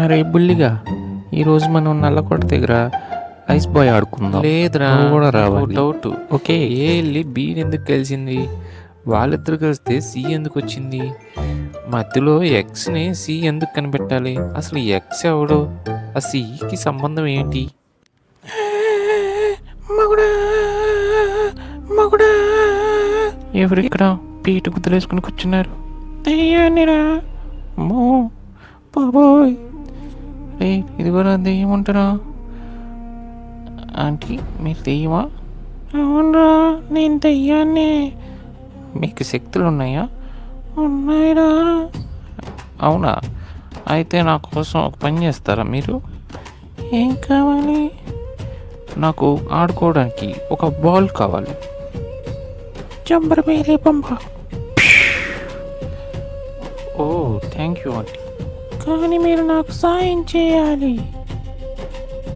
అరే బుల్లిగా, ఈరోజు మనం నల్లకోట దగ్గర ఐస్ బాయ్ ఆడుకుందాం. లేదురా, నువ్వు కూడా రావాలి. డౌట్. ఓకే. ఏ వెళ్ళి బీని ఎందుకు కలిసింది? వాళ్ళిద్దరు కలిస్తే సి ఎందుకు వచ్చింది? మధ్యలో ఎక్స్ని సి ఎందుకు కనిపెట్టాలి? అసలు ఎక్స్ ఎవడు? ఆ సికి సంబంధం ఏంటి? ఎవరు ఇక్కడ పీట గుద్దలేసుకుని కూర్చున్నారు? దెయ్యాన్నిరా. అమ్మో బాబోయ్. రే ఇది కూడా దెయ్యం ఉంటారా? ఆంటీ మీరు దెయ్యమా? అవునరా నేను దెయ్యాన్ని. మీకు శక్తులు ఉన్నాయా? ఉన్నాయిరా. అవునా? అయితే నా కోసం ఒక పని చేస్తారా మీరు? ఏం కావాలి? నాకు ఆడుకోవడానికి ఒక బాల్ కావాలి. జంబర్ మేరే పంప. ఓ థ్యాంక్ యూ ఆంటీ. కానీ మీరు నాకు సాయం చేయాలి.